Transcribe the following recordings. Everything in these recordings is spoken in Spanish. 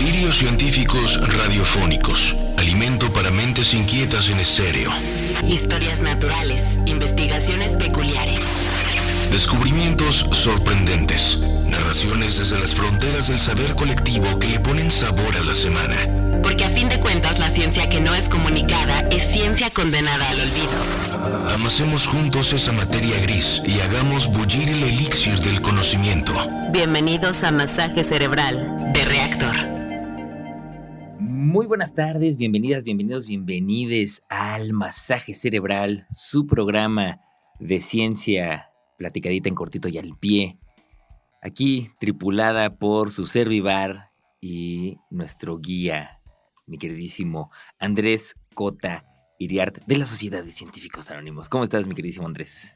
Delirios científicos radiofónicos. Alimento para mentes inquietas en estéreo. Historias naturales, investigaciones peculiares. Descubrimientos sorprendentes. Narraciones desde las fronteras del saber colectivo que le ponen sabor a la semana. Porque a fin de cuentas la ciencia que no es comunicada es ciencia condenada al olvido. Amasemos juntos esa materia gris y hagamos bullir el elixir del conocimiento. Bienvenidos a Masaje Cerebral de Reactor. Muy buenas tardes, bienvenidas, bienvenidos, bienvenides al Masaje Cerebral, su programa de ciencia platicadita en cortito y al pie. Aquí tripulada por su servivar y nuestro guía, mi queridísimo Andrés Cota Iriart, de la Sociedad de Científicos Anónimos. ¿Cómo estás, mi queridísimo Andrés?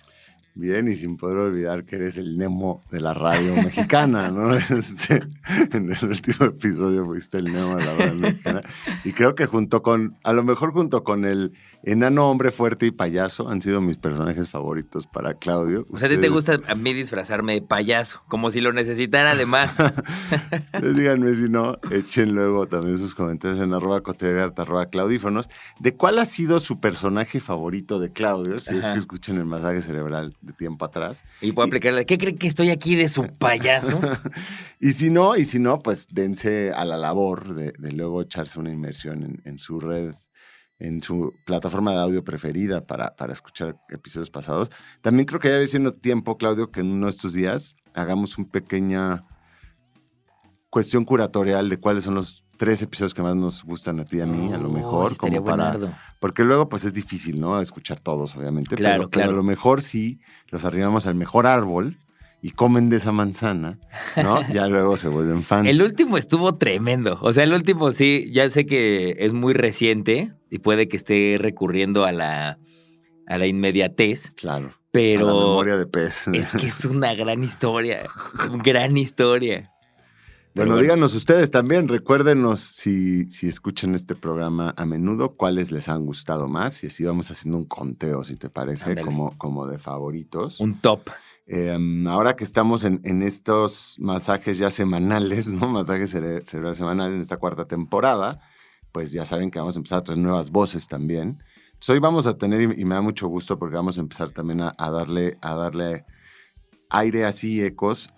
Bien, y sin poder olvidar que eres el Nemo de la radio mexicana, ¿no? En el último episodio fuiste el Nemo de la radio mexicana. Y creo que a lo mejor junto con el enano hombre fuerte y payaso, han sido mis personajes favoritos para Claudio. O sea, ¿a ti te gusta a mí disfrazarme de payaso? Como si lo necesitara, además. Ustedes díganme si no, echen luego también sus comentarios en @coteriart, @claudífonos. ¿De cuál ha sido su personaje favorito de Claudio? Si es que escuchan el Masaje Cerebral de tiempo atrás. Y puedo aplicarle, ¿qué creen que estoy aquí de su payaso? y si no, pues dense a la labor de luego echarse una inmersión en su red, en su plataforma de audio preferida para escuchar episodios pasados. También creo que ya siendo tiempo, Claudio, que en uno de estos días hagamos una pequeña cuestión curatorial de cuáles son los 3 episodios que más nos gustan a ti y a mí, a lo mejor, como para... Porque luego pues es difícil, ¿no? Escuchar todos, obviamente. Claro, pero a lo mejor sí los arribamos al mejor árbol y comen de esa manzana, ¿no? Ya luego se vuelven fans. El último estuvo tremendo. O sea, el último sí, ya sé que es muy reciente y puede que esté recurriendo a la inmediatez. Claro. Pero a la memoria de pez. Es que es una gran historia. Gran historia. Bueno, díganos ustedes también, recuérdenos si escuchan este programa a menudo, cuáles les han gustado más, y así vamos haciendo un conteo, si te parece, como de favoritos. Un top. Ahora que estamos en estos masajes ya semanales, ¿no? Masaje cerebral semanal en esta 4ª temporada, pues ya saben que vamos a empezar a traer nuevas voces también. Entonces hoy vamos a tener, y me da mucho gusto porque vamos a empezar también a darle aire así, ecos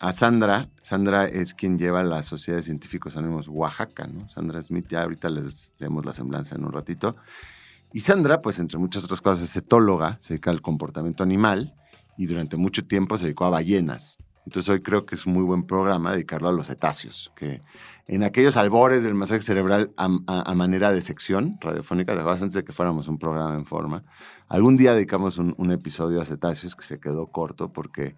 a Sandra. Sandra es quien lleva la Sociedad de Científicos Anónimos Oaxaca, ¿no? Sandra Smith, ya ahorita les leemos la semblanza en un ratito. Y Sandra, pues entre muchas otras cosas, es etóloga, se dedica al comportamiento animal y durante mucho tiempo se dedicó a ballenas. Entonces hoy creo que es un muy buen programa dedicarlo a los cetáceos, que en aquellos albores del masaje cerebral a manera de sección radiofónica, antes de que fuéramos un programa en forma, algún día dedicamos un episodio a cetáceos que se quedó corto porque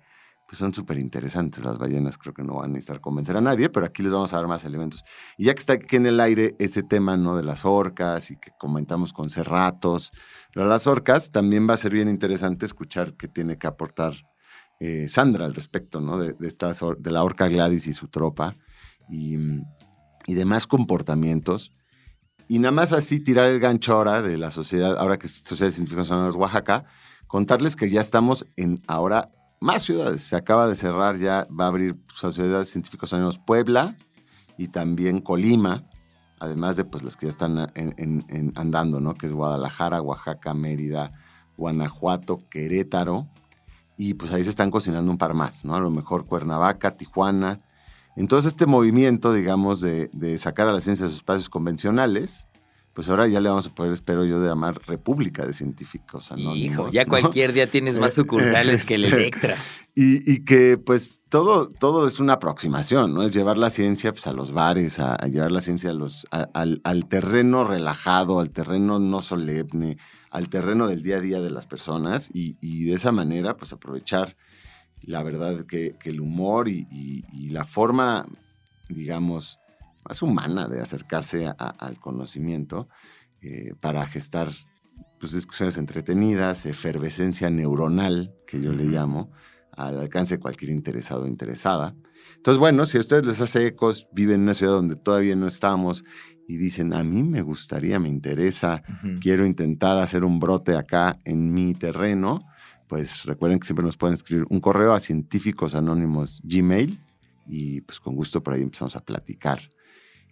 pues son súper interesantes las ballenas, creo que no van a necesitar convencer a nadie, pero aquí les vamos a dar más elementos. Y ya que está aquí en el aire ese tema, ¿no? De las orcas y que comentamos con cerratos, pero las orcas también va a ser bien interesante escuchar qué tiene que aportar Sandra al respecto, ¿no? De la orca Gladys y su tropa y demás comportamientos. Y nada más así tirar el gancho ahora de la sociedad, ahora que es Sociedad de Científicos Anónimos Oaxaca, contarles que ya estamos en ahora más ciudades. Se acaba de cerrar, ya va a abrir Sociedad de Científicos Anónimos Puebla y también Colima, además de pues las que ya están andando, ¿no? Que es Guadalajara, Oaxaca, Mérida, Guanajuato, Querétaro. Y pues ahí se están cocinando un par más, ¿no? A lo mejor Cuernavaca, Tijuana. Entonces este movimiento, digamos, de sacar a la ciencia de sus espacios convencionales, pues ahora ya le vamos a poder, espero yo, de llamar República de Científicos Anónimos. Hijo, ya ¿no? Cualquier día tienes más sucursales que el Electra. Y que pues todo es una aproximación, ¿no? Es llevar la ciencia pues, a los bares, a llevar la ciencia al terreno relajado, al terreno no solemne, al terreno del día a día de las personas y de esa manera pues aprovechar la verdad que el humor y la forma, digamos, más humana de acercarse al conocimiento para gestar pues, discusiones entretenidas, efervescencia neuronal, que yo le llamo, al alcance de cualquier interesado o interesada. Entonces, bueno, si a ustedes les hace ecos, viven en una ciudad donde todavía no estamos y dicen, a mí me gustaría, me interesa, quiero intentar hacer un brote acá en mi terreno, pues recuerden que siempre nos pueden escribir un correo a Científicos Anónimos Gmail y pues con gusto por ahí empezamos a platicar.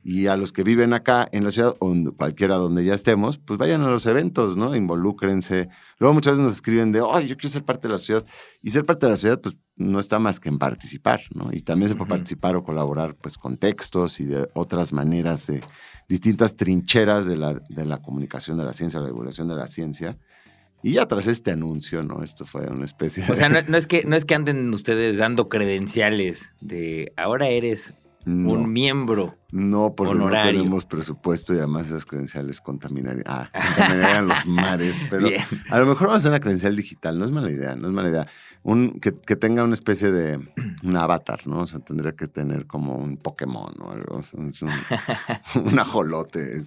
Y a los que viven acá en la ciudad o en cualquiera donde ya estemos, pues vayan a los eventos, ¿no? Involúcrense. Luego muchas veces nos escriben de, yo quiero ser parte de la ciudad. Y ser parte de la ciudad, pues no está más que en participar, ¿no? Y también se puede participar o colaborar, pues, con textos y de otras maneras, de distintas trincheras de la comunicación de la ciencia, la divulgación de la ciencia. Y ya tras este anuncio, ¿no? Esto fue una especie de... O sea, no es que anden ustedes dando credenciales de ahora eres un miembro No, porque honorario. No tenemos presupuesto y además esas credenciales contaminarían los mares. Pero bien. A lo mejor vamos a hacer una credencial digital. No es mala idea. Que tenga una especie de un avatar, ¿no? O sea, tendría que tener como un Pokémon o algo. Un ajolote.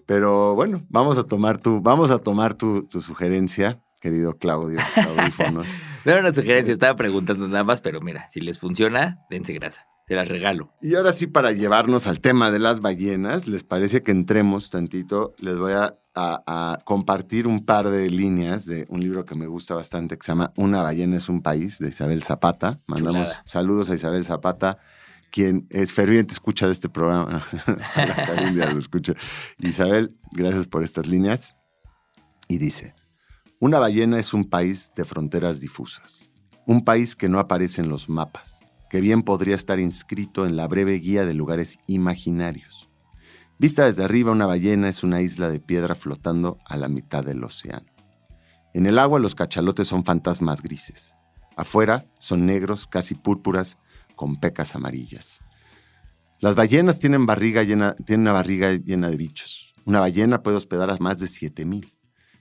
Pero bueno, vamos a tomar tu sugerencia, querido Claudio. Audífonos. No era una sugerencia, estaba preguntando nada más, pero mira, si les funciona, dense grasa. Se las regalo. Y ahora sí, para llevarnos al tema de las ballenas, ¿les parece que entremos tantito? Les voy a compartir un par de líneas de un libro que me gusta bastante que se llama Una ballena es un país, de Isabel Zapata. Mandamos saludos a Isabel Zapata, quien es ferviente escucha de este programa. Un día lo escucha. Isabel, gracias por estas líneas. Y dice, una ballena es un país de fronteras difusas, un país que no aparece en los mapas, que bien podría estar inscrito en la breve guía de lugares imaginarios. Vista desde arriba, una ballena es una isla de piedra flotando a la mitad del océano. En el agua los cachalotes son fantasmas grises. Afuera son negros, casi púrpuras, con pecas amarillas. Las ballenas tienen una barriga llena de bichos. Una ballena puede hospedar a más de 7,000.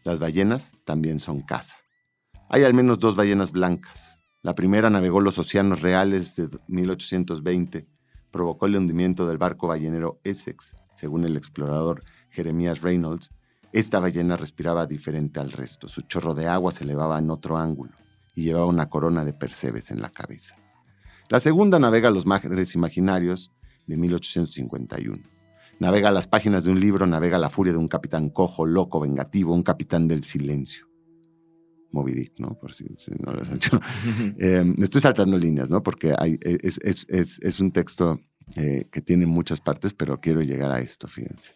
Las ballenas también son caza. Hay al menos 2 ballenas blancas. La primera navegó los océanos reales de 1820, provocó el hundimiento del barco ballenero Essex, según el explorador Jeremias Reynolds. Esta ballena respiraba diferente al resto, su chorro de agua se elevaba en otro ángulo y llevaba una corona de percebes en la cabeza. La segunda navega los mares imaginarios de 1851. Navega las páginas de un libro, navega la furia de un capitán cojo, loco, vengativo, un capitán del silencio. Moby Dick, ¿no? Por si no lo has hecho. Estoy saltando líneas, ¿no? Porque es un texto que tiene muchas partes, pero quiero llegar a esto, fíjense.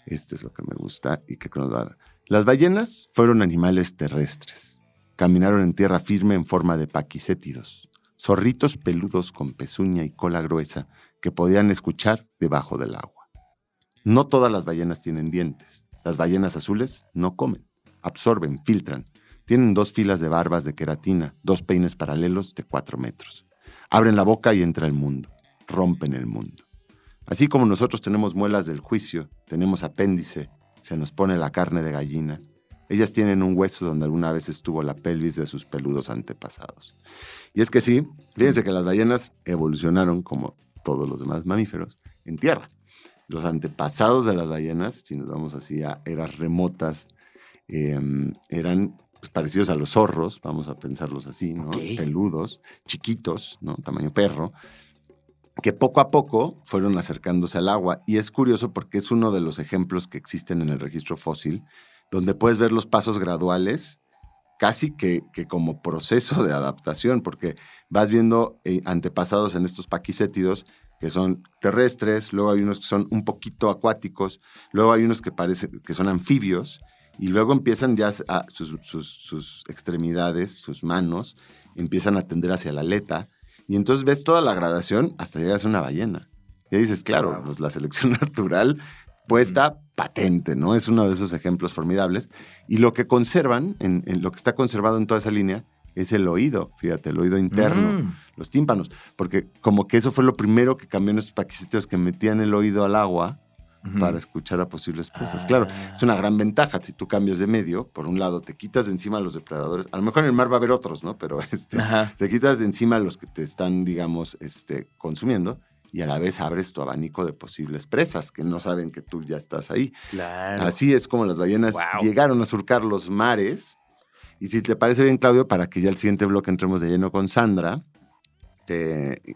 Este es lo que me gusta y que nos va a dar. Las ballenas fueron animales terrestres. Caminaron en tierra firme en forma de paquicétidos, zorritos peludos con pezuña y cola gruesa que podían escuchar debajo del agua. No todas las ballenas tienen dientes. Las ballenas azules no comen, absorben, filtran. Tienen 2 filas de barbas de queratina, 2 peines paralelos de 4 metros. Abren la boca y entra el mundo. Rompen el mundo. Así como nosotros tenemos muelas del juicio, tenemos apéndice, se nos pone la carne de gallina. Ellas tienen un hueso donde alguna vez estuvo la pelvis de sus peludos antepasados. Y es que sí, fíjense que las ballenas evolucionaron, como todos los demás mamíferos, en tierra. Los antepasados de las ballenas, si nos vamos así a eras remotas, eran parecidos a los zorros, vamos a pensarlos así, ¿no? Okay. Peludos, chiquitos, ¿no? Tamaño perro, que poco a poco fueron acercándose al agua. Y es curioso porque es uno de los ejemplos que existen en el registro fósil, donde puedes ver los pasos graduales, casi que como proceso de adaptación, porque vas viendo antepasados en estos paquicétidos que son terrestres, luego hay unos que son un poquito acuáticos, luego hay unos que parecen que son anfibios, y luego empiezan ya sus extremidades, sus manos, empiezan a tender hacia la aleta. Y entonces ves toda la gradación hasta llegar a ser una ballena. Y ahí dices, claro, pues la selección natural puesta patente, ¿no? Es uno de esos ejemplos formidables. Y lo que conservan, en lo que está conservado en toda esa línea, es el oído, fíjate, el oído interno, los tímpanos. Porque como que eso fue lo primero que cambió en estos paquicétidos que metían el oído al agua para escuchar a posibles presas. Claro, es una gran ventaja. Si tú cambias de medio, por un lado, te quitas de encima a los depredadores. A lo mejor en el mar va a haber otros, ¿no? Pero te quitas de encima a los que te están, digamos, consumiendo y a la vez abres tu abanico de posibles presas que no saben que tú ya estás ahí. Claro. Así es como las ballenas llegaron a surcar los mares. Y si te parece bien, Claudio, para que ya el siguiente bloque entremos de lleno con Sandra,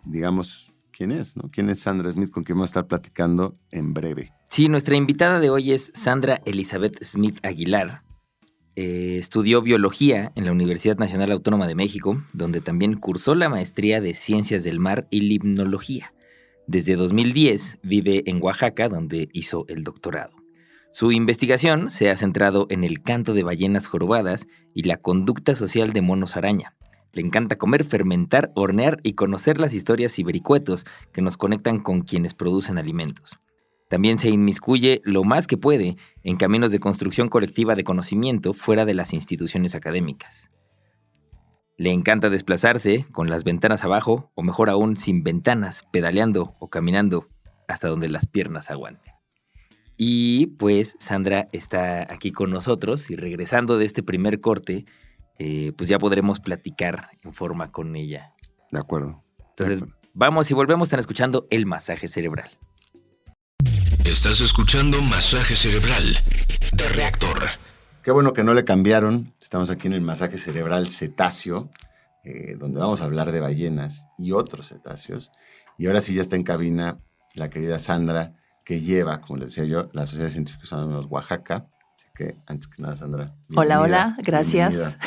digamos... ¿Quién es, no? ¿Quién es Sandra Smith, con quien vamos a estar platicando en breve? Sí, nuestra invitada de hoy es Sandra Elizabeth Smith Aguilar. Estudió biología en la Universidad Nacional Autónoma de México, donde también cursó la maestría de Ciencias del Mar y Limnología. Desde 2010 vive en Oaxaca, donde hizo el doctorado. Su investigación se ha centrado en el canto de ballenas jorobadas y la conducta social de monos araña. Le encanta comer, fermentar, hornear y conocer las historias y vericuetos que nos conectan con quienes producen alimentos. También se inmiscuye lo más que puede en caminos de construcción colectiva de conocimiento fuera de las instituciones académicas. Le encanta desplazarse con las ventanas abajo, o mejor aún, sin ventanas, pedaleando o caminando hasta donde las piernas aguanten. Y pues Sandra está aquí con nosotros y regresando de este primer corte, pues ya podremos platicar en forma con ella. De acuerdo. Entonces, vamos y volvemos, están escuchando el masaje cerebral. Estás escuchando Masaje Cerebral de Reactor. Qué bueno que no le cambiaron. Estamos aquí en el masaje cerebral cetáceo, donde vamos a hablar de ballenas y otros cetáceos. Y ahora sí ya está en cabina la querida Sandra, que lleva, como les decía yo, la Sociedad Científica de Humanos Oaxaca. Así que, antes que nada, Sandra, bienvenida. Hola, gracias.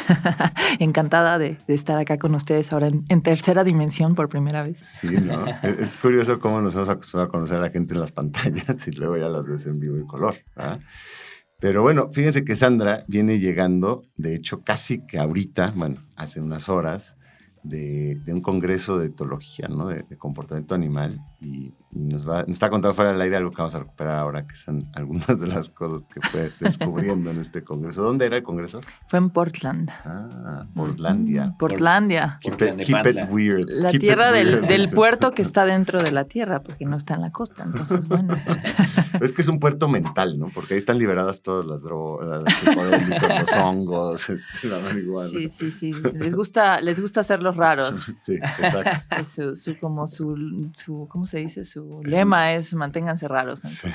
Encantada de estar acá con ustedes ahora en tercera dimensión por primera vez. Sí, ¿no? Es curioso cómo nos hemos acostumbrado a conocer a la gente en las pantallas y luego ya las ves en vivo y color, ¿verdad? Pero bueno, fíjense que Sandra viene llegando, de hecho, casi que ahorita, bueno, hace unas horas, de un congreso de etología, ¿no? De comportamiento animal, y nos está contando fuera del aire algo que vamos a recuperar ahora, que son algunas de las cosas que fue descubriendo en este congreso. ¿Dónde era el congreso? Fue en Portland. Portlandia. Portlandia. Keep it weird. La Keep tierra it weird, del puerto que está dentro de la tierra, porque no está en la costa, entonces bueno. Es que es un puerto mental, ¿no? Porque ahí están liberadas todas las drogas, los psicodélicos, los hongos, la marihuana. Sí. Les gusta hacerlos raros. Sí, exacto. ¿Cómo se dice? Su lema es manténganse raros. Sí.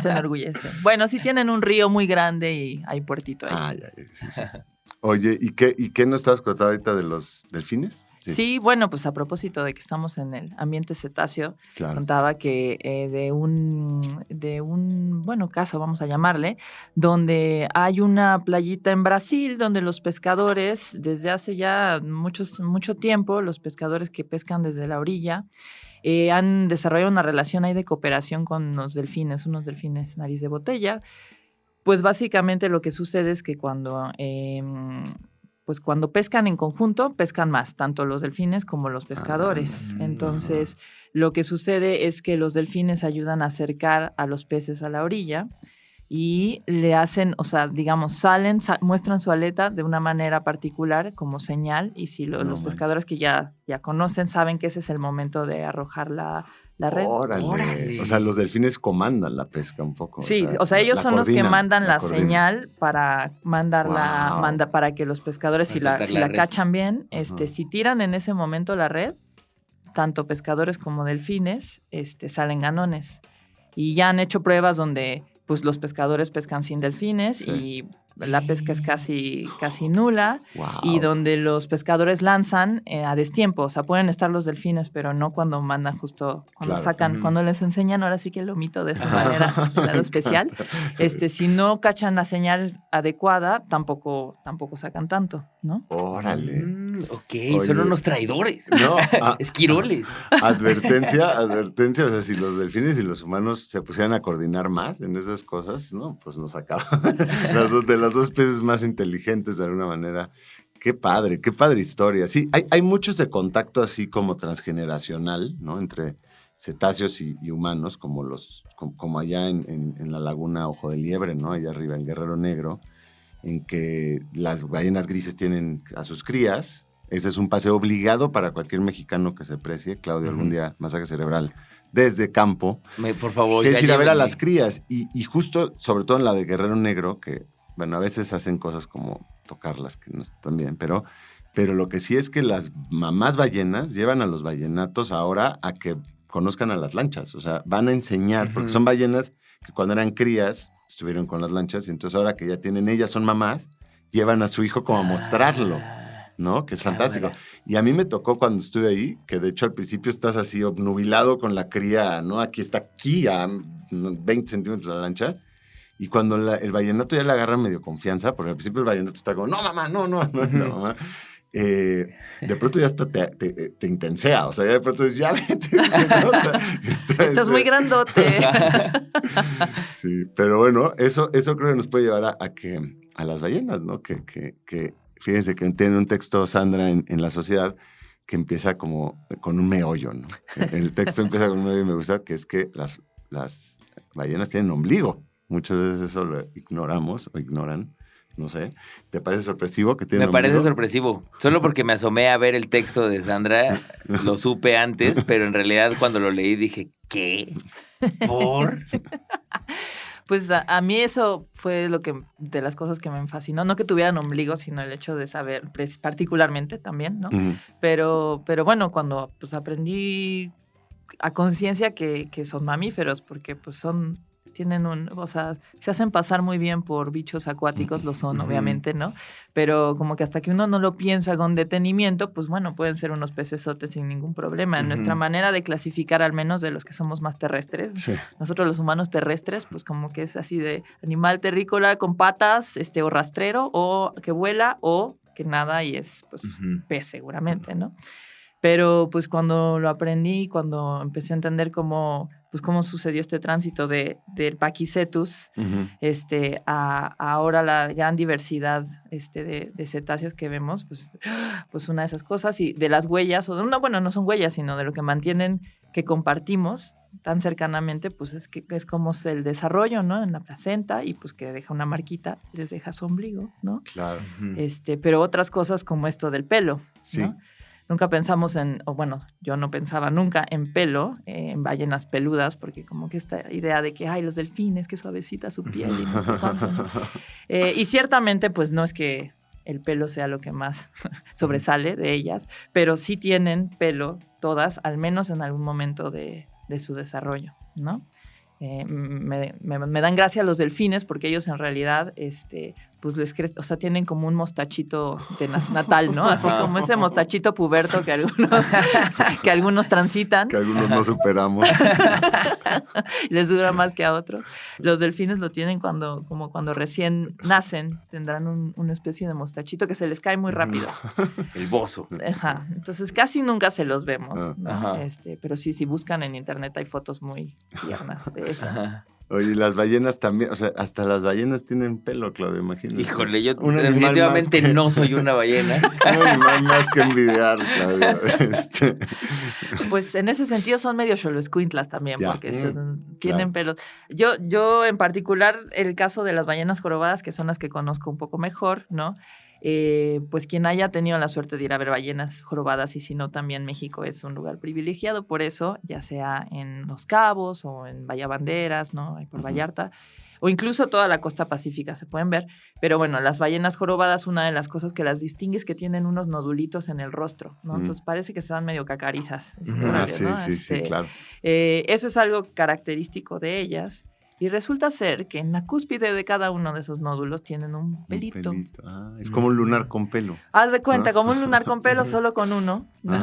Se enorgullece. Bueno, sí tienen un río muy grande y hay puertito ahí. Sí. Oye, ¿y qué nos estabas contando ahorita de los delfines? Sí, bueno, pues a propósito de que estamos en el ambiente cetáceo, claro. Contaba que de un caso, vamos a llamarle, donde hay una playita en Brasil donde los pescadores, desde hace ya mucho tiempo, los pescadores que pescan desde la orilla, han desarrollado una relación ahí de cooperación con unos delfines nariz de botella. Pues básicamente lo que sucede es que cuando pescan en conjunto, pescan más, tanto los delfines como los pescadores. Entonces, lo que sucede es que los delfines ayudan a acercar a los peces a la orilla y le hacen, muestran su aleta de una manera particular como señal, y si los pescadores que ya conocen saben que ese es el momento de arrojar la red. ¡Órale! O sea, los delfines comandan la pesca un poco. Sí, ellos son los que mandan la señal para para que los pescadores, si la cachan bien, si tiran en ese momento la red, tanto pescadores como delfines salen ganones. Y ya han hecho pruebas donde pues los pescadores pescan sin delfines, sí, y la pesca es casi nula. Wow. Y donde los pescadores lanzan a destiempo, o sea, pueden estar los delfines, pero no cuando mandan justo, cuando sacan, cuando les enseñan, ahora sí que lo omito de esa manera, lado especial. Si no cachan la señal adecuada, tampoco sacan tanto, ¿no? ¡Órale! Ok, son unos traidores. No, esquiroles. Advertencia, o sea, si los delfines y los humanos se pusieran a coordinar más en esas cosas, ¿no? Pues nos acaban. Las dos especies más inteligentes de alguna manera. Qué padre historia. Sí, hay muchos de contacto así como transgeneracional, ¿no? Entre cetáceos y humanos, como allá en la laguna Ojo de Liebre, ¿no? Allá arriba en Guerrero Negro, en que las ballenas grises tienen a sus crías. Ese es un paseo obligado para cualquier mexicano que se precie. Claudio, algún día, masaje cerebral desde campo. Por favor. Que es ir a ver a las crías. Y justo, sobre todo en la de Guerrero Negro, que, bueno, a veces hacen cosas como tocarlas, que no están bien, pero lo que sí es que las mamás ballenas llevan a los ballenatos ahora a que conozcan a las lanchas. O sea, van a enseñar, porque son ballenas que cuando eran crías estuvieron con las lanchas, y entonces ahora que ya tienen, ellas son mamás, llevan a su hijo como a mostrarlo, ¿no? Que es fantástico. Y a mí me tocó cuando estuve ahí, que de hecho al principio estás así obnubilado con la cría, ¿no? Aquí a 20 centímetros la lancha. Y cuando el vallenato ya le agarra medio confianza, porque al principio el vallenato está como, no, mamá, no, mamá. de pronto ya hasta te intensea, o sea, ya de pronto ya vete. ¿No? O sea, estás muy grandote. Sí, pero bueno, eso creo que nos puede llevar a las ballenas, ¿no? Que fíjense que tiene un texto, Sandra, en La Sociedad, que empieza como con un meollo, ¿no? El texto empieza con un meollo y me gusta, que es que las ballenas tienen ombligo. Muchas veces eso lo ignoramos o ignoran. No sé, ¿te parece sorpresivo que tiene ombligo? Me parece sorpresivo. Solo porque me asomé a ver el texto de Sandra, lo supe antes, pero en realidad cuando lo leí dije, ¿qué? ¿Por? Pues a mí eso fue de las cosas que me fascinó. No que tuvieran ombligo, sino el hecho de saber, particularmente también, ¿no? Uh-huh. Pero bueno, cuando pues aprendí a conciencia que son mamíferos, porque pues se hacen pasar muy bien por bichos acuáticos, lo son, obviamente, ¿no? Pero como que hasta que uno no lo piensa con detenimiento, pues bueno, pueden ser unos pecesotes sin ningún problema. En nuestra manera de clasificar, al menos de los que somos más terrestres, sí. Nosotros los humanos terrestres, pues como que es así de animal terrícola con patas, o rastrero, o que vuela, o que nada y es, pues, pez seguramente, ¿no? Pero pues cuando lo aprendí, cuando empecé a entender cómo sucedió este tránsito del Paquicetus, a ahora la gran diversidad de cetáceos que vemos, pues una de esas cosas, y de las huellas, no son huellas, sino de lo que mantienen, que compartimos tan cercanamente, pues es como es el desarrollo, ¿no? En la placenta, y pues que deja una marquita, les deja su ombligo, ¿no? Claro. Pero otras cosas como esto del pelo, sí. ¿no? Nunca pensamos yo no pensaba nunca en pelo, en ballenas peludas, porque como que esta idea de que, los delfines, qué suavecita su piel y no sé cuánto, ¿no? Y ciertamente, pues no es que el pelo sea lo que más sobresale de ellas, pero sí tienen pelo todas, al menos en algún momento de su desarrollo, ¿no? Me dan gracia los delfines porque ellos en realidad pues les crecen, o sea, tienen como un mostachito de natal, ¿no? Así como ese mostachito puberto que algunos transitan. Que algunos no superamos. Les dura más que a otros. Los delfines lo tienen cuando recién nacen, tendrán una especie de mostachito que se les cae muy rápido. El bozo. Ajá. Entonces casi nunca se los vemos, ¿no? Pero sí, si buscan en internet hay fotos muy tiernas de eso. Ajá. Oye, las ballenas también, o sea, hasta las ballenas tienen pelo, Claudio, imagínate. Híjole, yo definitivamente no soy una ballena. Un animal más que envidiar, Claudio. Pues en ese sentido son medio xoloescuintlas también, porque tienen pelos. Yo en particular, el caso de las ballenas jorobadas, que son las que conozco un poco mejor, ¿no? Pues quien haya tenido la suerte de ir a ver ballenas jorobadas, y si no, también México es un lugar privilegiado por eso, ya sea en Los Cabos o en Bahía Banderas, ¿no? Ahí por Vallarta, o incluso toda la costa pacífica se pueden ver. Pero bueno, las ballenas jorobadas, una de las cosas que las distingue es que tienen unos nodulitos en el rostro, ¿no? Entonces parece que están medio cacarizas. Sí, claro. Eso es algo característico de ellas. Y resulta ser que en la cúspide de cada uno de esos nódulos tienen un pelito. Es como un lunar con pelo. Haz de cuenta, como un lunar con pelo, solo con uno, ¿no?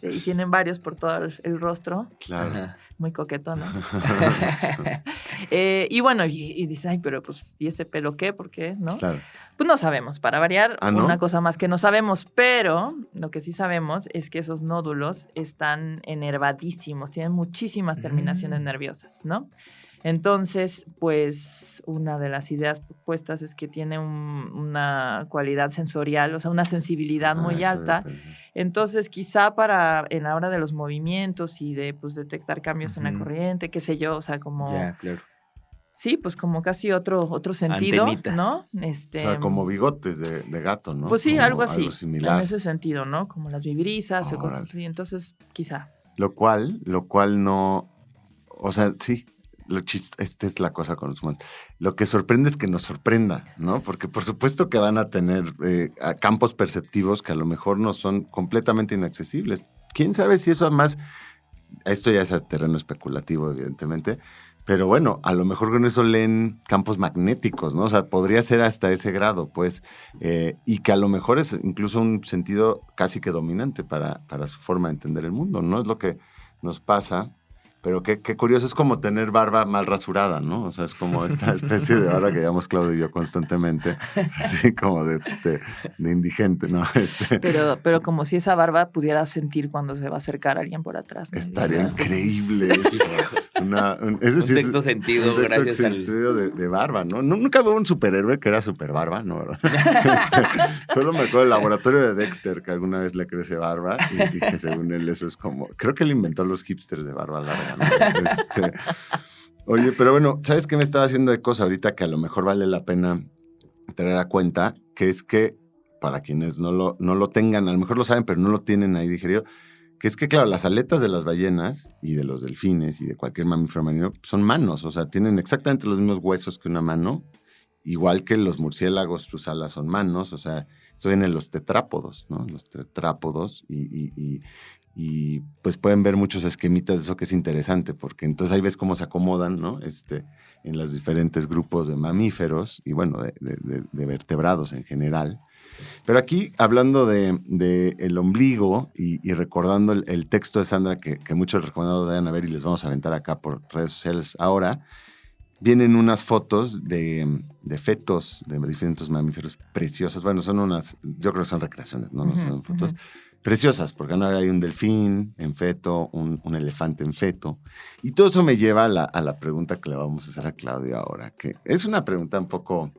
Y tienen varios por todo el rostro. Claro. Muy coquetonas. Y bueno, y dices, ay, pero pues, ¿y ese pelo qué? ¿Por qué? ¿No? Claro. Pues no sabemos, para variar, ¿no? Una cosa más que no sabemos, pero lo que sí sabemos es que esos nódulos están enervadísimos, tienen muchísimas terminaciones nerviosas, ¿no? Entonces, pues, una de las ideas propuestas es que tiene una cualidad sensorial, o sea, una sensibilidad muy alta. Entonces, quizá en la hora de los movimientos y de, pues, detectar cambios en la corriente, qué sé yo, o sea, como... Ya, claro. Sí, pues como casi otro sentido, antenitas, ¿no? O sea, como bigotes de gato, ¿no? Pues sí, como algo así, algo similar. en ese sentido, ¿no? Como las vibrisas o cosas así. Entonces, quizá. Lo cual no... O sea, sí... Esta es la cosa con los humanos. Lo que sorprende es que nos sorprenda, ¿no? Porque por supuesto que van a tener campos perceptivos que a lo mejor no son completamente inaccesibles. ¿Quién sabe si eso además... Esto ya es terreno especulativo, evidentemente, pero bueno, a lo mejor con eso leen campos magnéticos, ¿no? O sea, podría ser hasta ese grado, pues, y que a lo mejor es incluso un sentido casi que dominante para su forma de entender el mundo, ¿no? Es lo que nos pasa Pero qué curioso, es como tener barba mal rasurada, ¿no? O sea, es como esta especie de barba que llevamos Claudio y yo constantemente, así como de indigente, ¿no? Pero como si esa barba pudiera sentir cuando se va a acercar alguien por atrás, ¿no? Estaría increíble eso. Un sexto sentido, gracias al sentido de barba, ¿no? Nunca veo un superhéroe que era super barba, ¿no? Solo me acuerdo del laboratorio de Dexter, que alguna vez le crece barba y que según él eso es como... Creo que él inventó los hipsters de barba larga, ¿no? Oye, pero bueno, ¿sabes qué me estaba haciendo ecos ahorita que a lo mejor vale la pena tener a cuenta? Que es que, para quienes no lo tengan, a lo mejor lo saben, pero no lo tienen ahí digerido, que es que, claro, las aletas de las ballenas y de los delfines y de cualquier mamífero marino son manos, o sea, tienen exactamente los mismos huesos que una mano, igual que los murciélagos, sus alas son manos, o sea, esto viene en los tetrápodos, ¿no? Los tetrápodos y pues pueden ver muchos esquemitas de eso que es interesante, porque entonces ahí ves cómo se acomodan, ¿no? En los diferentes grupos de mamíferos y, bueno, de vertebrados en general. Pero aquí, hablando de el ombligo y recordando el texto de Sandra que muchos recomendados vayan a ver y les vamos a aventar acá por redes sociales ahora, vienen unas fotos de fetos de diferentes mamíferos preciosas. Bueno, son unas, yo creo que son recreaciones, ¿no? No son fotos preciosas, porque ahora hay un delfín en feto, un elefante en feto. Y todo eso me lleva a la pregunta que le vamos a hacer a Claudio ahora, que es una pregunta un poco...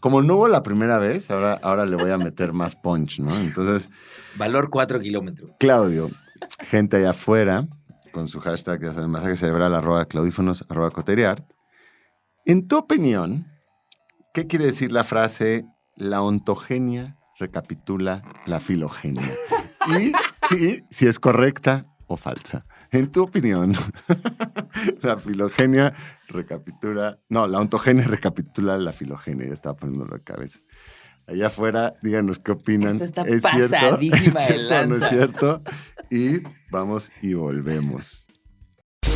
Como no hubo la primera vez, ahora le voy a meter más punch, ¿no? Entonces... Valor 4 kilómetros. Claudio, gente allá afuera, con su hashtag, ya saben, masaje cerebral, @claudífonos, @coteriart. En tu opinión, ¿qué quiere decir la frase la ontogenia recapitula la filogenia? Y si es correcta o falsa. En tu opinión, la filogenia recapitula... No, la ontogenia recapitula la filogenia. Ya estaba poniéndolo en cabeza. Allá afuera, díganos qué opinan. Esto está ¿Es pasadísima cierto? de lanza. ¿No es cierto? Y vamos y volvemos.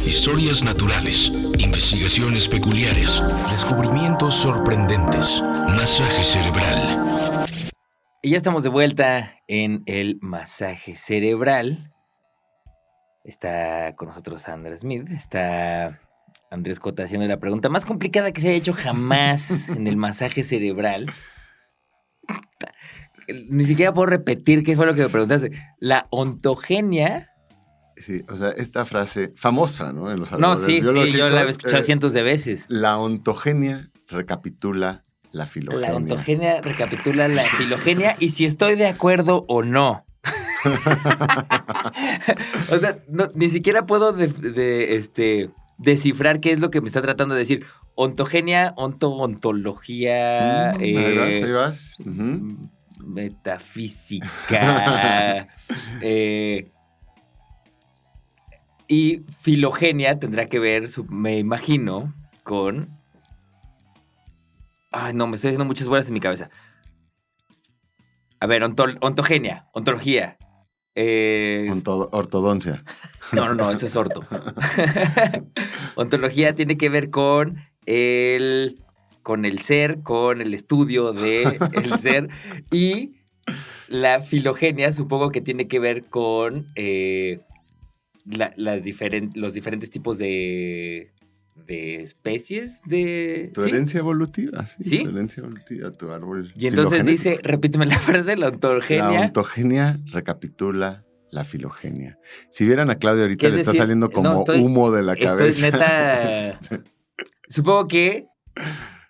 Historias naturales, investigaciones peculiares, descubrimientos sorprendentes, masaje cerebral. Y ya estamos de vuelta en el masaje cerebral. Está con nosotros Sandra Smith, está Andrés Cota haciendo la pregunta más complicada que se haya hecho jamás en el masaje cerebral. Ni siquiera puedo repetir qué fue lo que me preguntaste. La ontogenia... Sí, o sea, esta frase famosa, ¿no? En los no, sí, yo la he escuchado cientos de veces. La ontogenia recapitula la filogenia. La ontogenia recapitula la filogenia y si estoy de acuerdo o no. O sea, ni siquiera puedo descifrar qué es lo que me está tratando de decir. Ontogenia, ontología. Ahí vas. Metafísica. Y filogenia tendrá que ver, me imagino, con... Ay, no, me estoy haciendo muchas bolas en mi cabeza. A ver, ontogenia, ontología. Ortodoncia. No, eso es orto. Ontología tiene que ver con el ser, con el estudio del ser. Y la filogenia supongo que tiene que ver con los diferentes tipos de especies de... Tu herencia evolutiva, sí. ¿Sí? Tu herencia evolutiva, tu árbol. Y entonces dice, repíteme la frase, la ontogenia. La ontogenia recapitula la filogenia. Si vieran a Claudio ahorita le está saliendo como humo de la cabeza. Estoy neta... Supongo que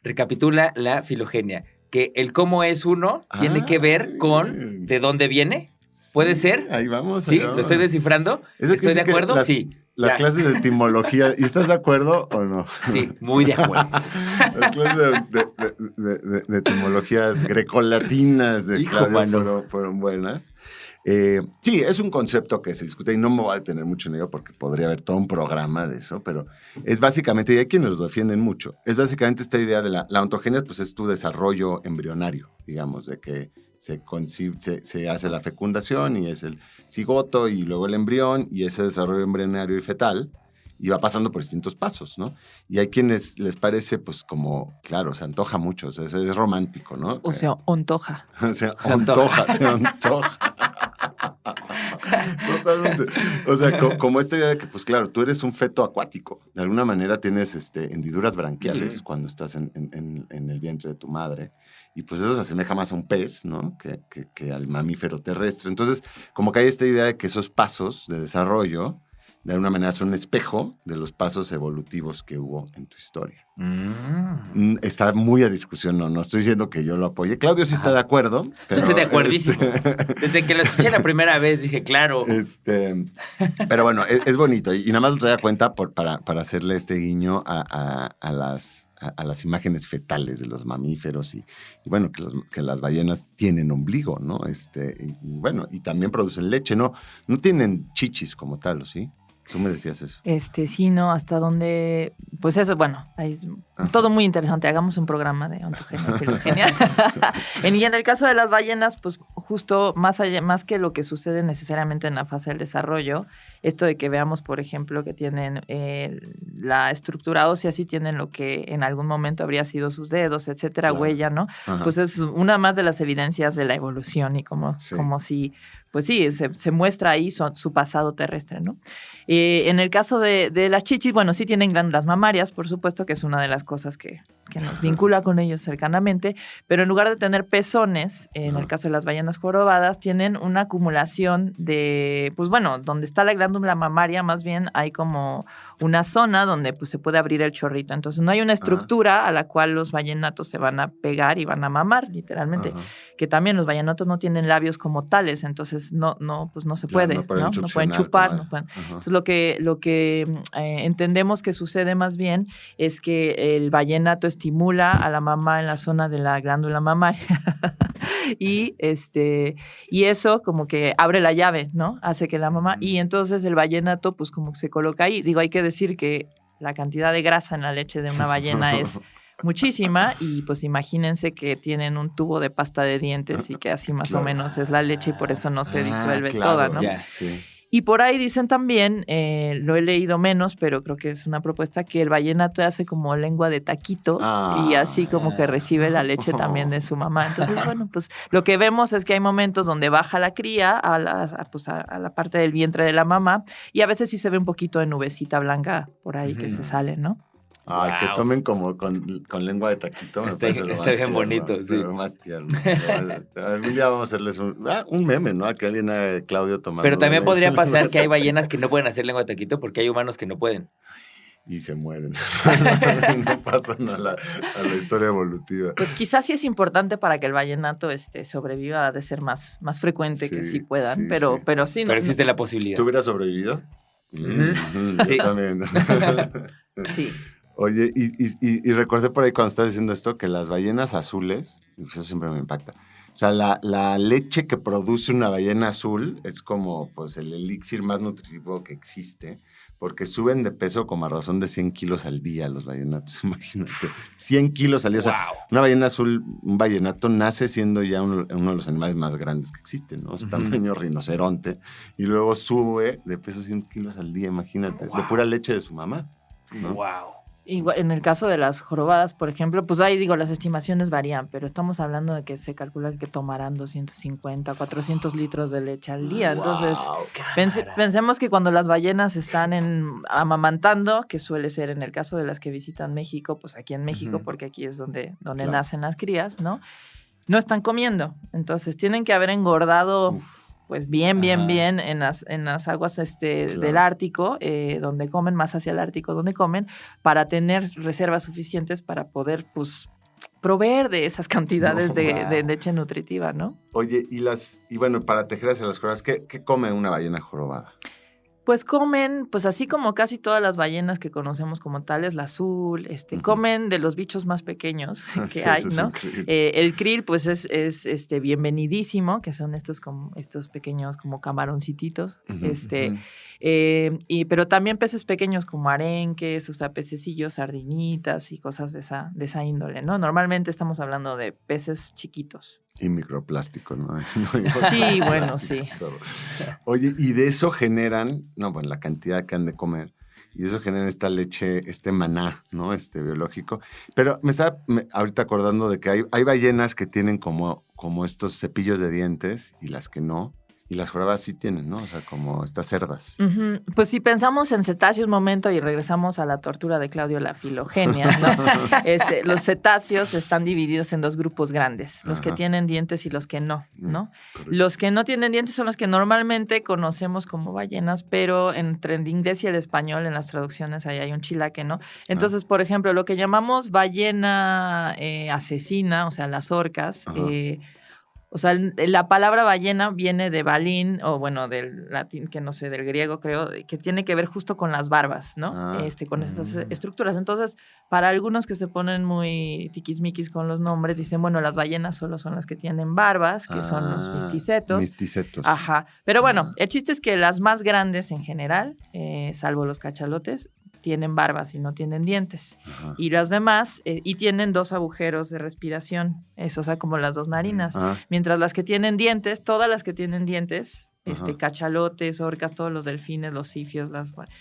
recapitula la filogenia. Que el cómo es uno tiene que ver con de dónde viene. ¿Puede ser? Ahí vamos. ¿Sí? ¿Lo estoy descifrando? ¿Estoy de acuerdo? Sí. Las clases de etimología, ¿y estás de acuerdo o no? Sí, muy de acuerdo. Las clases de etimologías grecolatinas de Claudio fueron buenas. Sí, es un concepto que se discute y no me voy a detener mucho en ello porque podría haber todo un programa de eso, pero es básicamente, y hay quienes lo defienden mucho, es básicamente esta idea de la ontogenia, pues es tu desarrollo embrionario, digamos, de que se hace la fecundación y es el cigoto y luego el embrión y ese desarrollo embrionario y fetal y va pasando por distintos pasos, ¿no? Y hay quienes les parece, pues, como, claro, se antoja mucho, o sea, es romántico, ¿no? O sea, ontoja. Se antoja. Totalmente. O sea, como esta idea de que, pues claro, tú eres un feto acuático. De alguna manera tienes hendiduras branquiales cuando estás en el vientre de tu madre. Y pues eso se asemeja más a un pez, ¿no? Que al mamífero terrestre. Entonces, como que hay esta idea de que esos pasos de desarrollo, de alguna manera, son un espejo de los pasos evolutivos que hubo en tu historia. Está muy a discusión, no estoy diciendo que yo lo apoye. Claudio sí está de acuerdo. Pero estoy de acuerdísimo. Desde que lo escuché la primera vez dije, claro. Pero bueno, es bonito. Y nada más lo traía a cuenta para hacerle este guiño a las imágenes fetales de los mamíferos y bueno, que las ballenas tienen ombligo, ¿no? Y bueno, y también producen leche, ¿no? No tienen chichis como tal, ¿o sí? Tú me decías eso. Sí, no, hasta donde, pues eso, bueno, hay todo muy interesante. Hagamos un programa de ontogenia, filogenia. Y en el caso de las ballenas, pues justo más que lo que sucede necesariamente en la fase del desarrollo, esto de que veamos, por ejemplo, que tienen la estructura ósea, sí tienen lo que en algún momento habría sido sus dedos, etcétera, claro. Huella, ¿no? Ajá. Pues es una más de las evidencias de la evolución y como si... Pues sí, se muestra ahí su pasado terrestre, ¿no? En el caso de las chichis, bueno, sí tienen glándulas mamarias, por supuesto, que es una de las cosas que nos vincula con ellos cercanamente, pero en lugar de tener pezones, en el caso de las ballenas jorobadas, tienen una acumulación de, pues bueno, donde está la glándula mamaria, más bien hay como una zona donde pues se puede abrir el chorrito. Entonces no hay una estructura a la cual los ballenatos se van a pegar y van a mamar, literalmente. Que también los ballenatos no tienen labios como tales, entonces pues no se puede, ¿no? No pueden chupar, no pueden. Entonces lo que entendemos que sucede más bien es que el ballenato estimula a la mamá en la zona de la glándula mamaria y eso como que abre la llave, ¿no? Hace que la mamá, y entonces el ballenato pues como que se coloca ahí. Digo, hay que decir que la cantidad de grasa en la leche de una ballena es muchísima y pues imagínense que tienen un tubo de pasta de dientes y que así más o menos es la leche y por eso no se disuelve toda, ¿no? Ya, sí. Y por ahí dicen también, lo he leído menos, pero creo que es una propuesta, que el ballenato hace como lengua de taquito y así como que recibe la leche también de su mamá. Entonces, bueno, pues lo que vemos es que hay momentos donde baja la cría a la parte del vientre de la mamá y a veces sí se ve un poquito de nubecita blanca por ahí que se sale, ¿no? Ay, que tomen como con lengua de taquito. Está bien bonito, sí. Lo más tierno. Algún día vamos a hacerles un meme, ¿no? A que alguien haga de Claudio tomando. Pero también podría pasar que hay ballenas que no pueden hacer lengua de taquito porque hay humanos que no pueden. Y se mueren. No pasan a la historia evolutiva. Pues quizás sí es importante para que el ballenato sobreviva, ha de ser más frecuente que sí puedan, pero sí. Pero existe la posibilidad. ¿Tú hubieras sobrevivido? Sí. Yo también. Sí. Oye, y recordé por ahí cuando estás diciendo esto que las ballenas azules, eso siempre me impacta, o sea, la leche que produce una ballena azul es como pues el elixir más nutritivo que existe, porque suben de peso como a razón de 100 kilos al día los ballenatos, imagínate, 100 kilos al día. Wow. O sea, una ballena azul, un ballenato nace siendo ya uno de los animales más grandes que existen, ¿no? Es tamaño rinoceronte, y luego sube de peso 100 kilos al día, imagínate, de pura leche de su mamá, ¿no? Wow. Igual, en el caso de las jorobadas, por ejemplo, pues ahí digo, las estimaciones varían, pero estamos hablando de que se calcula que tomarán 250, 400 litros de leche al día. Entonces, pensemos que cuando las ballenas están amamantando, que suele ser en el caso de las que visitan México, pues aquí en México, porque aquí es donde nacen las crías, ¿no? No están comiendo. Entonces, tienen que haber engordado... pues bien en las aguas del Ártico, donde comen, más hacia el Ártico donde comen, para tener reservas suficientes para poder, pues, proveer de esas cantidades de leche nutritiva, ¿no? Oye, y bueno, para tejer hacia las jorobas, ¿qué come una ballena jorobada? Pues comen, pues así como casi todas las ballenas que conocemos como tales, la azul, comen de los bichos más pequeños que hay, ¿no? El krill, pues es bienvenidísimo, que son estos pequeños como camaroncititos, pero también peces pequeños como arenques, o sea, pececillos, sardinitas y cosas de esa índole, ¿no? Normalmente estamos hablando de peces chiquitos. Y microplásticos, ¿no? Sí, bueno, sí. Oye, y de eso generan, la cantidad que han de comer, y de eso generan esta leche, maná, ¿no? Biológico. Pero me estaba ahorita acordando de que hay ballenas que tienen como estos cepillos de dientes y las que no, Y las jorobas sí tienen, ¿no? O sea, como estas cerdas. Uh-huh. Pues si pensamos en cetáceos un momento y regresamos a la tortura de Claudio la Filogenia, ¿no? Los cetáceos están divididos en dos grupos grandes, los que tienen dientes y los que no, ¿no? Los que no tienen dientes son los que normalmente conocemos como ballenas, pero entre el inglés y el español, en las traducciones, ahí hay un chilaque, ¿no? Entonces, por ejemplo, lo que llamamos ballena asesina, o sea, las orcas, o sea, la palabra ballena viene de balín, o bueno, del latín, que no sé, del griego creo, que tiene que ver justo con las barbas, ¿no? Con estas estructuras. Entonces, para algunos que se ponen muy tiquismiquis con los nombres, dicen, bueno, las ballenas solo son las que tienen barbas, que son los misticetos. Misticetos. Ajá. Pero bueno, el chiste es que las más grandes en general, salvo los cachalotes, tienen barbas y no tienen dientes. Ajá. Y las demás, y tienen 2 agujeros de respiración, eso, o sea, como las 2 narinas. Mientras las que tienen dientes, todas las que tienen dientes, cachalotes, orcas, todos los delfines, los sifios,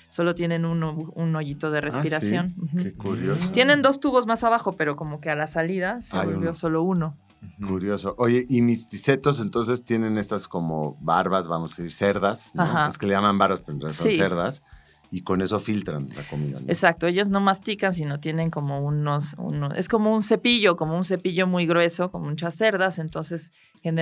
solo tienen un hoyito de respiración. ¿Sí? Qué curioso. Tienen 2 tubos más abajo, pero como que a la salida se volvió solo uno. Curioso. Oye, y misticetos entonces tienen estas como barbas, vamos a decir, cerdas, ¿no? Es que le llaman barbas, pero en realidad son cerdas. Y con eso filtran la comida, ¿no? Exacto, ellos no mastican, sino tienen como es como un cepillo muy grueso, con muchas cerdas, entonces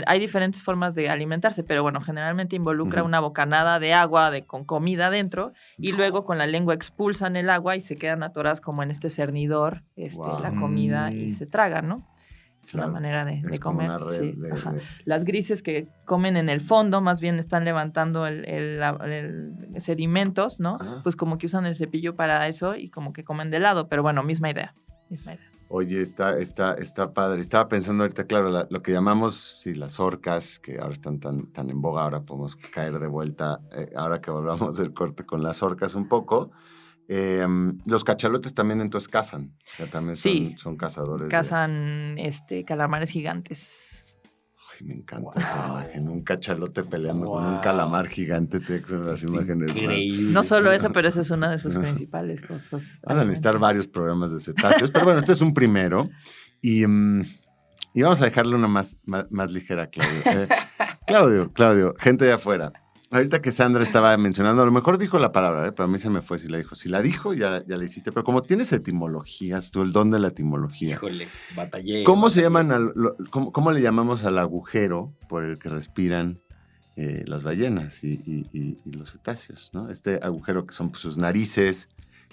hay diferentes formas de alimentarse, pero bueno, generalmente involucra una bocanada de agua con comida dentro, y luego con la lengua expulsan el agua y se quedan atoradas como en este cernidor, la comida, y se tragan, ¿no? Claro, la manera de comer. Las grises que comen en el fondo, más bien están levantando el sedimentos, ¿no? Pues como que usan el cepillo para eso y como que comen de lado, pero bueno, misma idea. Oye, está padre. Estaba pensando ahorita, claro, lo que llamamos las orcas, que ahora están tan en boga, ahora podemos caer de vuelta, ahora que volvamos del corte con las orcas un poco. Los cachalotes también entonces cazan, también son cazadores. Cazan calamares gigantes. Ay, me encanta esa imagen, un cachalote peleando con un calamar gigante, son las imágenes. Increíble. No solo eso, pero esa es una de sus principales cosas. Van a necesitar varios programas de cetáceos, pero bueno, este es un primero y vamos a dejarle una más ligera a Claudio. Claudio, gente de afuera. Ahorita que Sandra estaba mencionando, a lo mejor dijo la palabra, pero a mí se me fue si la dijo. Si la dijo, ya la hiciste. Pero como tienes etimologías, tú el don de la etimología. Híjole, batallé. ¿Cómo se llaman, cómo le llamamos al agujero por el que respiran las ballenas y los cetáceos, ¿no? Este agujero que son sus narices,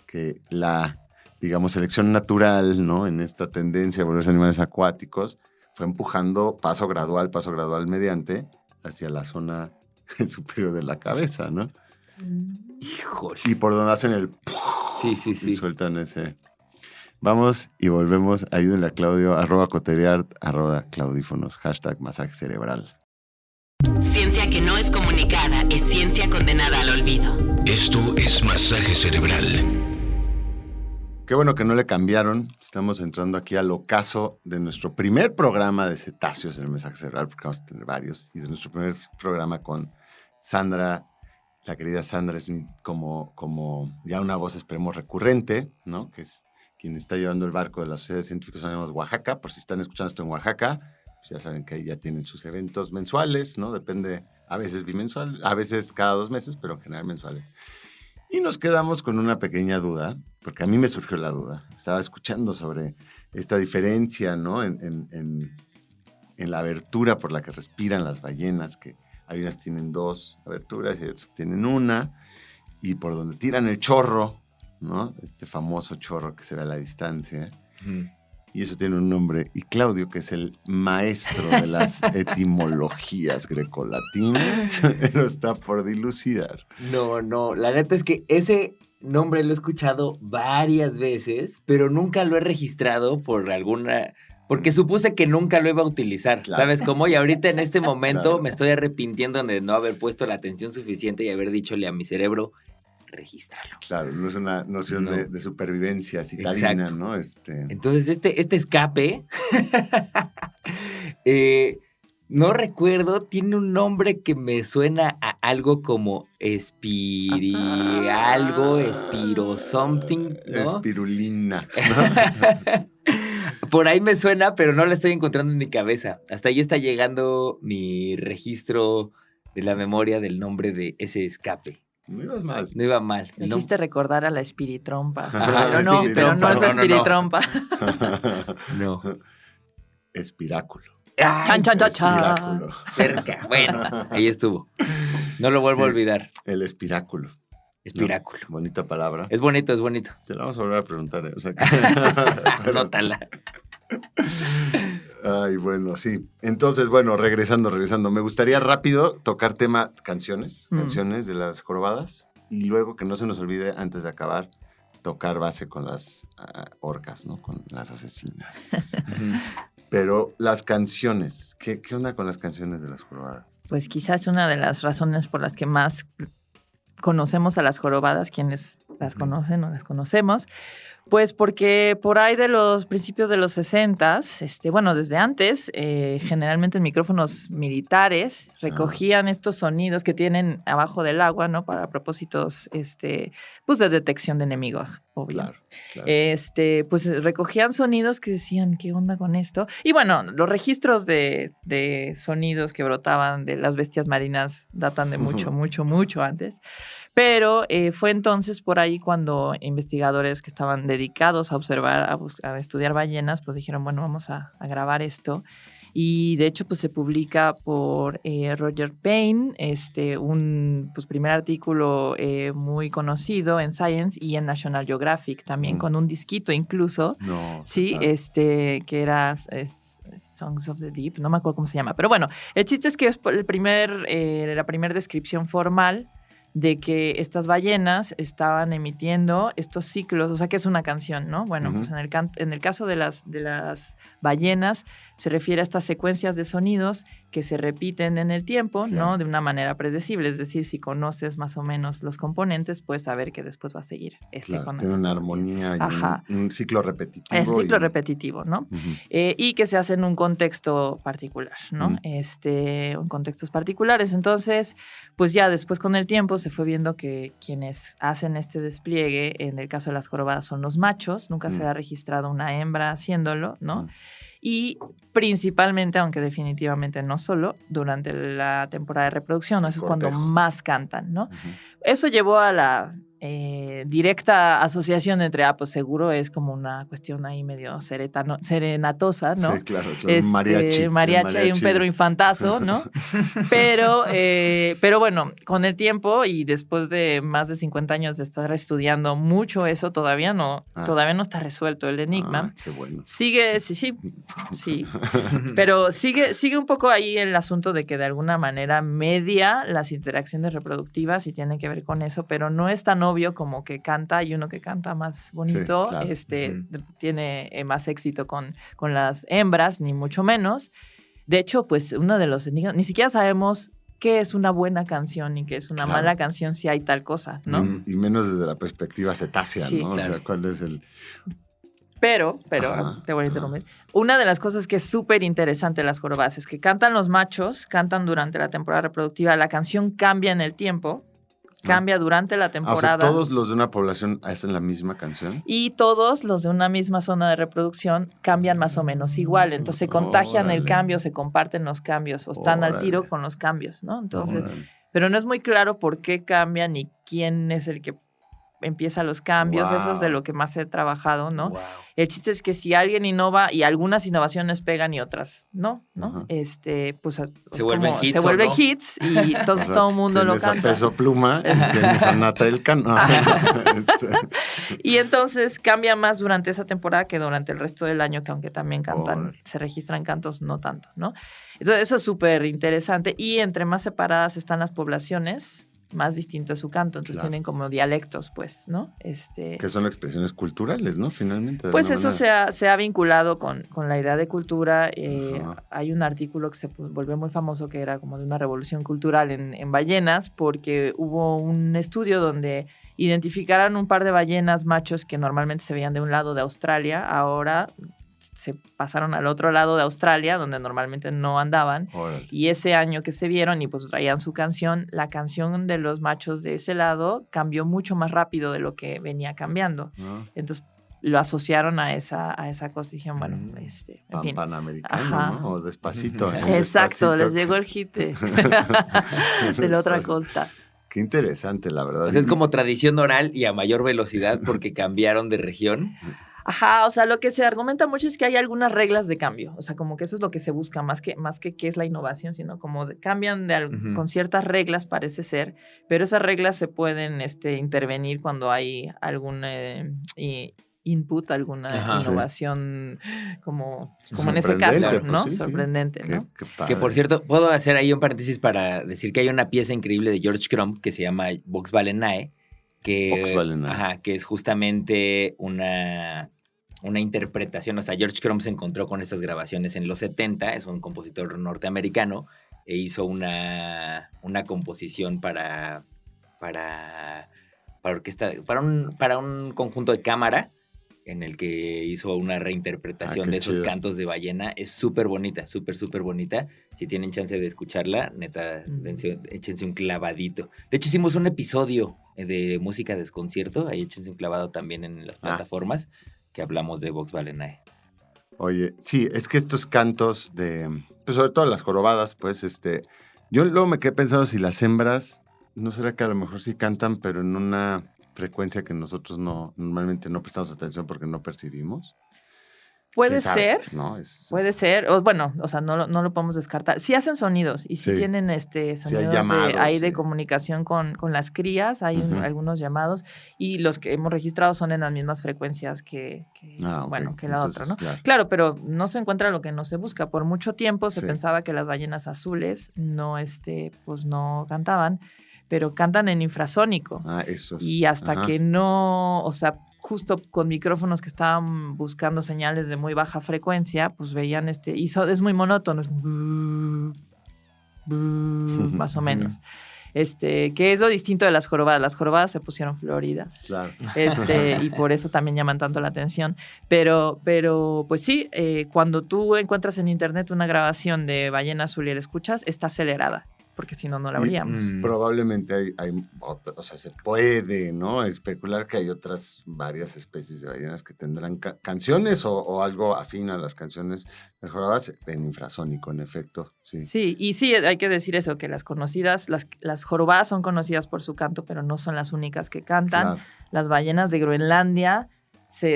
que la, digamos, selección natural, ¿no? En esta tendencia a volverse animales acuáticos, fue empujando paso gradual mediante hacia la zona superior de la cabeza, ¿no? Híjole. Y por donde hacen el... Sí. Y sueltan ese... Vamos y volvemos. Ayúdenle a Claudio, @coteriart, @claudífonos, #masaje cerebral. Ciencia que no es comunicada es ciencia condenada al olvido. Esto es Masaje Cerebral. Qué bueno que no le cambiaron. Estamos entrando aquí al ocaso de nuestro primer programa de cetáceos en el Masaje Cerebral, porque vamos a tener varios. Y de nuestro primer programa con Sandra. La querida Sandra es como ya una voz, esperemos, recurrente, ¿no? Que es quien está llevando el barco de la Sociedad de Científicos Anónimos Oaxaca. Por si están escuchando esto en Oaxaca, pues ya saben que ahí ya tienen sus eventos mensuales, ¿no? Depende, a veces bimensual, a veces cada 2 meses, pero en general mensuales. Y nos quedamos con una pequeña duda, porque a mí me surgió la duda. Estaba escuchando sobre esta diferencia, ¿no? En la abertura por la que respiran las ballenas, que hay unas que tienen 2 aberturas y otras que tienen 1, y por donde tiran el chorro, ¿no? Este famoso chorro que se ve a la distancia. Y eso tiene un nombre. Y Claudio, que es el maestro de las etimologías grecolatinas, lo está por dilucidar. No. La neta es que ese nombre lo he escuchado varias veces, pero nunca lo he registrado porque supuse que nunca lo iba a utilizar, claro. ¿Sabes cómo? Y ahorita en este momento claro. Me estoy arrepintiendo de no haber puesto la atención suficiente y haber dichole a mi cerebro, regístralo. Claro, no es una noción de supervivencia citadina, exacto. ¿No? Entonces, este escape, no recuerdo, tiene un nombre que me suena a algo como espiro something, ¿no? Espirulina, ¿no? Por ahí me suena, pero no la estoy encontrando en mi cabeza. Hasta ahí está llegando mi registro de la memoria del nombre de ese escape. No ibas mal. No iba mal. Me hiciste recordar a la espiritrompa. Ajá, pero no es la espiritrompa. No. Espiráculo. Chan. Espiráculo. Cerca. Bueno, ahí estuvo. No lo vuelvo a olvidar. El espiráculo. Espiráculo. No, bonita palabra. Es bonito. Te la vamos a volver a preguntar. O sea, Anótala. Ay, bueno, sí. Entonces, bueno, regresando. Me gustaría rápido tocar tema canciones de las jorobadas. Y luego, que no se nos olvide, antes de acabar, tocar base con las orcas, ¿no? Con las asesinas. Pero las canciones, ¿qué onda con las canciones de las jorobadas? Pues quizás una de las razones por las que más conocemos a las jorobadas, quienes las conocen o las conocemos, pues porque por ahí de los principios de los 60s, bueno, desde antes, generalmente en micrófonos militares recogían estos sonidos que tienen abajo del agua, ¿no? Para propósitos, pues de detección de enemigos, obvio. Claro. Pues recogían sonidos que decían, ¿qué onda con esto? Y bueno, los registros de sonidos que brotaban de las bestias marinas datan de mucho antes. Pero fue entonces por ahí cuando investigadores que estaban dedicados a observar, a estudiar ballenas, pues dijeron, bueno, vamos a grabar esto. Y de hecho, pues se publica por Roger Payne, un primer artículo muy conocido en Science y en National Geographic también, con un disquito incluso. No, sí, que era Songs of the Deep, no me acuerdo cómo se llama. Pero bueno, el chiste es que es la primera descripción formal de que estas ballenas estaban emitiendo estos ciclos, o sea, que es una canción, ¿no? Bueno, pues en el caso de las ballenas se refiere a estas secuencias de sonidos que se repiten en el tiempo, claro, ¿no? De una manera predecible, es decir, si conoces más o menos los componentes, puedes saber que después va a seguir. Claro, tiene una armonía y un ciclo repetitivo. Es ciclo repetitivo, ¿no? Y que se hace en un contexto particular, ¿no? En contextos particulares. Entonces, pues ya después con el tiempo se fue viendo que quienes hacen este despliegue, en el caso de las jorobadas, son los machos. Nunca se ha registrado una hembra haciéndolo, ¿no? Y principalmente, aunque definitivamente no solo, durante la temporada de reproducción, eso es cuando más cantan, ¿no? Eso llevó a la directa asociación entre, pues seguro es como una cuestión ahí medio serenatosa, ¿no? Sí, claro, mariachi y un Pedro Infantazo, ¿no? pero bueno, con el tiempo y después de más de 50 años de estar estudiando mucho eso, todavía no está resuelto el enigma. Qué bueno. Sigue, sí, pero sigue un poco ahí el asunto de que de alguna manera media las interacciones reproductivas y tiene que ver con eso, pero no es tan obvio como que canta, y uno que canta más bonito, sí, claro, tiene más éxito con las hembras, ni mucho menos. De hecho, pues uno de los enigmas, ni siquiera sabemos qué es una buena canción y qué es una mala canción si hay tal cosa, ¿no? Y menos desde la perspectiva cetácea, sí, ¿no? Claro. O sea, ¿cuál es el...? Pero, te voy a interrumpir. Una de las cosas que es súper interesante de las jorobadas es que cantan los machos, cantan durante la temporada reproductiva, la canción cambia en el tiempo, cambia durante la temporada. O sea, ¿todos los de una población hacen la misma canción? Y todos los de una misma zona de reproducción cambian más o menos igual. Entonces se contagian el cambio, se comparten los cambios o están al tiro con los cambios, ¿no? Entonces, pero no es muy claro por qué cambian y quién es el que empieza los cambios. Eso es de lo que más he trabajado, ¿no? Wow. El chiste es que si alguien innova y algunas innovaciones pegan y otras no, pues se vuelven hits y entonces todo el mundo lo canta. Tienes a Peso Pluma, tienes a Natal Cano. Y entonces cambia más durante esa temporada que durante el resto del año, que aunque también cantan, se registran cantos, no tanto, ¿no? Entonces eso es súper interesante. Y entre más separadas están las poblaciones, más distinto es su canto, entonces tienen como dialectos, pues, ¿no? Que son expresiones culturales, ¿no? Finalmente. Pues eso se ha vinculado con la idea de cultura. Hay un artículo que se volvió muy famoso que era como de una revolución cultural en ballenas, porque hubo un estudio donde identificaron un par de ballenas machos que normalmente se veían de un lado de Australia, ahora se pasaron al otro lado de Australia, donde normalmente no andaban. Órale. Y ese año que se vieron y pues traían su canción, la canción de los machos de ese lado cambió mucho más rápido de lo que venía cambiando. Entonces, lo asociaron a esa cosa. Dijeron, bueno, en fin. Panamericano, ¿no? O Despacito. Exacto, Despacito. les llegó el hit de la otra costa. Qué interesante, la verdad. Pues es como tradición oral y a mayor velocidad porque cambiaron de región. Ajá, o sea, lo que se argumenta mucho es que hay algunas reglas de cambio, o sea, como que eso es lo que se busca, más que qué es la innovación, sino como cambian con ciertas reglas, parece ser, pero esas reglas se pueden intervenir cuando hay algún input, alguna innovación como en ese caso, ¿no? Pues sorprendente, ¿no? Que por cierto, puedo hacer ahí un paréntesis para decir que hay una pieza increíble de George Crumb que se llama Vox Valenae, que es justamente una interpretación. O sea, George Crumb se encontró con estas grabaciones en los 70, es un compositor norteamericano, e hizo una composición para orquesta, para un conjunto de cámara, en el que hizo una reinterpretación de esos cantos de ballena. Es súper bonita, súper bonita. Si tienen chance de escucharla, neta, échense un clavadito. De hecho, hicimos un episodio de música desconcierto. Ahí échense un clavado también en las plataformas que hablamos de Vox Valenae. Oye, sí, es que estos cantos pues sobre todo las jorobadas, pues yo luego me quedé pensando si las hembras, ¿no será que a lo mejor sí cantan, pero en una frecuencia que nosotros normalmente no prestamos atención porque no percibimos? Puede ser, ¿no? Puede ser, bueno, o sea, no lo podemos descartar. Sí hacen sonidos y sí tienen sonidos llamados, de comunicación con las crías, hay algunos llamados y los que hemos registrado son en las mismas frecuencias que la otra, ¿no? Claro, pero no se encuentra lo que no se busca. Por mucho tiempo se pensaba que las ballenas azules no cantaban, pero cantan en infrasónico. Eso es. Y hasta que no, o sea, justo con micrófonos que estaban buscando señales de muy baja frecuencia, pues veían y es muy monótono, es más o menos. Que es lo distinto de las jorobadas. Las jorobadas se pusieron floridas. Claro. Y por eso también llaman tanto la atención. Pero pues sí, cuando tú encuentras en internet una grabación de ballena azul y la escuchas, está acelerada, porque si no, no la habríamos. Probablemente hay o sea, se puede, ¿no? Especular que hay otras varias especies de ballenas que tendrán canciones o algo afín a las canciones mejoradas en infrasónico, en efecto. Sí, y sí, hay que decir eso, que las conocidas, las jorobadas son conocidas por su canto, pero no son las únicas que cantan. Claro. Las ballenas de Groenlandia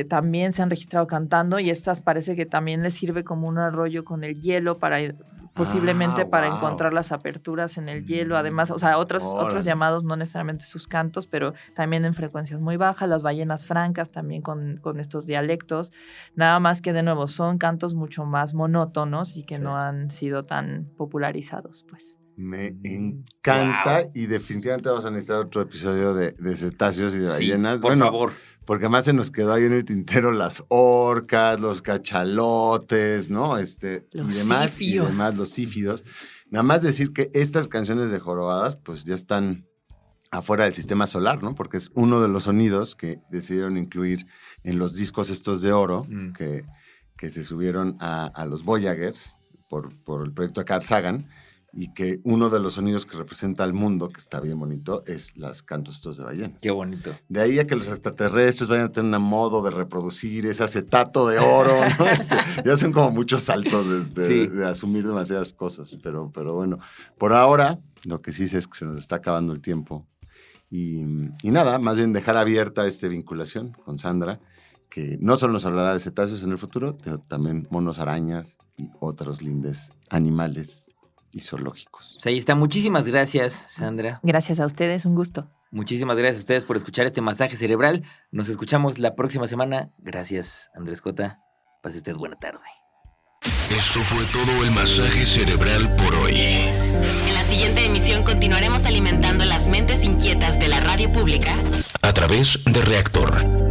también se han registrado cantando y estas parece que también les sirve como un arroyo con el hielo posiblemente para encontrar las aperturas en el hielo. Además, o sea, otros llamados, no necesariamente sus cantos, pero también en frecuencias muy bajas. Las ballenas francas también con estos dialectos. Nada más que, de nuevo, son cantos mucho más monótonos y que no han sido tan popularizados, pues. Me encanta y definitivamente vamos a necesitar otro episodio de cetáceos y de ballenas. Por favor. Porque además se nos quedó ahí en el tintero las orcas, los cachalotes, ¿no? Y demás los sífidos. Nada más decir que estas canciones de jorobadas pues ya están afuera del sistema solar, ¿no? Porque es uno de los sonidos que decidieron incluir en los discos estos de oro que se subieron a los Voyagers por el proyecto de Carl Sagan. Y que uno de los sonidos que representa al mundo, que está bien bonito, es los cantos estos de ballenas. Qué bonito. De ahí a que los extraterrestres vayan a tener un modo de reproducir ese acetato de oro, ¿no? Ya son como muchos saltos de asumir demasiadas cosas. Pero bueno, por ahora, lo que sí sé es que se nos está acabando el tiempo. Y nada, más bien dejar abierta esta vinculación con Sandra, que no solo nos hablará de cetáceos en el futuro, sino también monos, arañas y otros lindes animales y zoológicos. Pues ahí está. Muchísimas gracias, Sandra. Gracias a ustedes, un gusto. Muchísimas gracias a ustedes por escuchar este masaje cerebral. Nos escuchamos la próxima semana. Gracias, Andrés Cota. Pase usted buena tarde. Esto fue todo el masaje cerebral por hoy. En la siguiente emisión continuaremos alimentando las mentes inquietas de la radio pública a través de Reactor